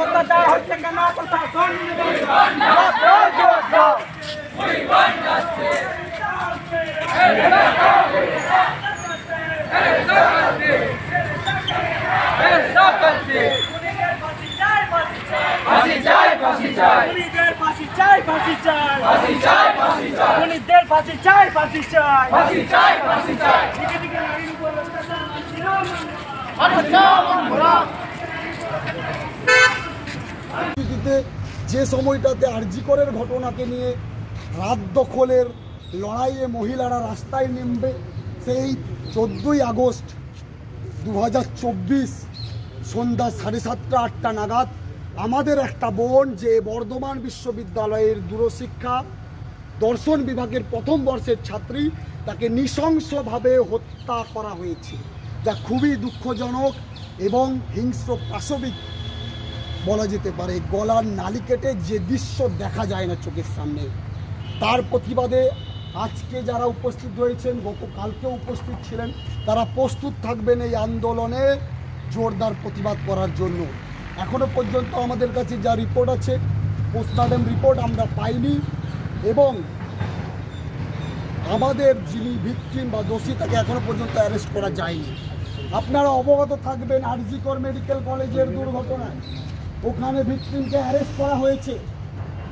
অত্যাচার হচ্ছে কেন প্রশাসন যে সময়টাতে আরজিকরের ঘটনাকে নিয়ে রাত দখলের লড়াইয়ে মহিলারা রাস্তায় নেমবে, সেই 14ই আগস্ট 2024 সন্ধ্যা 7:30-8টা নাগাদ আমাদের একটা বোন, যে বর্ধমান বিশ্ববিদ্যালয়ের দূরশিক্ষা দর্শন বিভাগের প্রথম বর্ষের ছাত্রী, তাকে নৃশংসভাবে হত্যা করা হয়েছে, যা খুবই দুঃখজনক এবং হিংস্র পাশবিক বলা যেতে পারে। গলার নালি কেটে যে দৃশ্য দেখা যায় না চোখের সামনে, তার প্রতিবাদে আজকে যারা উপস্থিত হয়েছেন, গতকালকেও উপস্থিত ছিলেন, তারা প্রস্তুত থাকবেন এই আন্দোলনে জোরদার প্রতিবাদ করার জন্য। এখনও পর্যন্ত আমাদের কাছে যা রিপোর্ট আছে, পোস্টমর্টম রিপোর্ট আমরা পাইনি এবং আমাদের যিনি ভিকটিম বা দোষী, তাকে এখনও পর্যন্ত অ্যারেস্ট করা যায়নি। আপনারা অবগত থাকবেন আরজিকর মেডিকেল কলেজের দুর্ঘটনায় ওখানে ভিকটিমকে অ্যারেস্ট করা হয়েছে,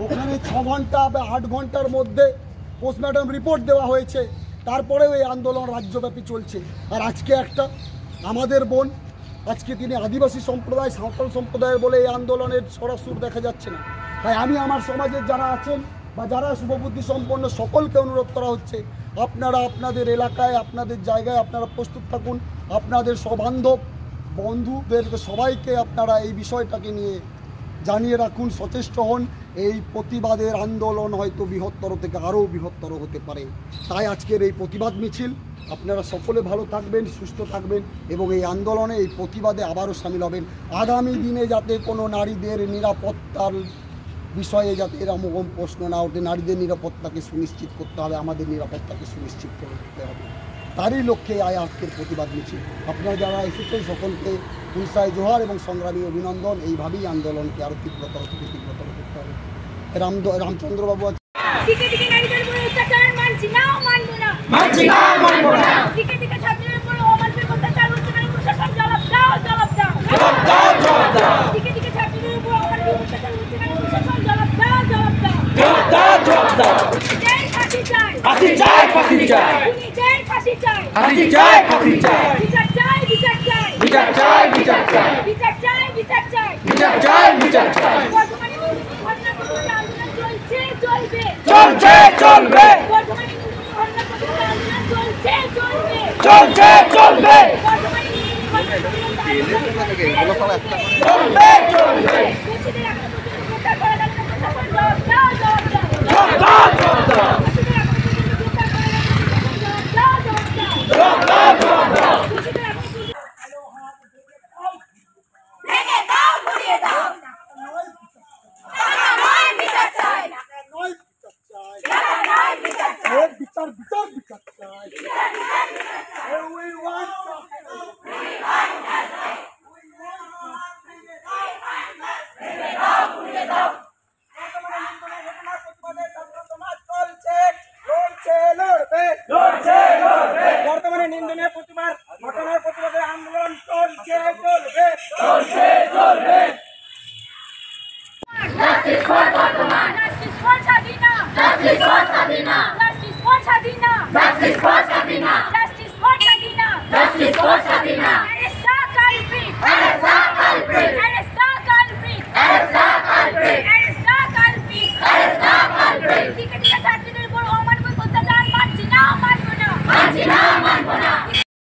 ওখানে 6 ঘন্টা বা 8 ঘন্টার মধ্যে পোস্টমর্টম রিপোর্ট দেওয়া হয়েছে, তারপরেও এই আন্দোলন রাজ্যব্যাপী চলছে। আর আজকে একটা আমাদের বোন, আজকে তিনি আদিবাসী সম্প্রদায়, সাঁওতাল সম্প্রদায়ের বলে এই আন্দোলনের সরাসরি দেখা যাচ্ছে না। তাই আমি আমার সমাজের যারা আছেন বা যারা শুভবুদ্ধি সম্পন্ন সকলকে অনুরোধ করা হচ্ছে, আপনারা আপনাদের এলাকায়, আপনাদের জায়গায় আপনারা প্রস্তুত থাকুন, আপনাদের সবান্ধব বন্ধুদের সবাইকে আপনারা এই বিষয়টাকে নিয়ে জানিয়ে রাখুন, সচেষ্ট হন। এই প্রতিবাদের আন্দোলন হয়তো বৃহত্তর থেকে আরও বৃহত্তর হতে পারে। তাই আজকের এই প্রতিবাদ মিছিল, আপনারা সকলে ভালো থাকবেন, সুস্থ থাকবেন এবং এই আন্দোলনে, এই প্রতিবাদে আবারও সামিল হবেন। আগামী দিনে যাতে কোনো নারীদের নিরাপত্তার বিষয়ে যাতে এরকম প্রশ্ন না ওঠে, নারীদের নিরাপত্তাকে সুনিশ্চিত করতে হবে, আমাদের নিরাপত্তাকে সুনিশ্চিত করতে হবে, তারই লক্ষ্যে আজকের প্রতিবাদ মিছিল। আপনারা যারা এসেছেন সকলকে পুলসায় জোহার এবং সংগ্রামী অভিনন্দন। এইভাবেই আন্দোলনকে আরও তীব্রতর থেকে তীব্রতর করতে হবে। রামচন্দ্রবাবু আছে। বর্তমানে নিন্দনীয় প্রতিবাদ ঘটনার প্রতিবাদে আন্দোলন চলছে, চলবে। Justice for Bardhaman. Justice for Sadina. Justice for Sadina. Justice for Sadina. Justice for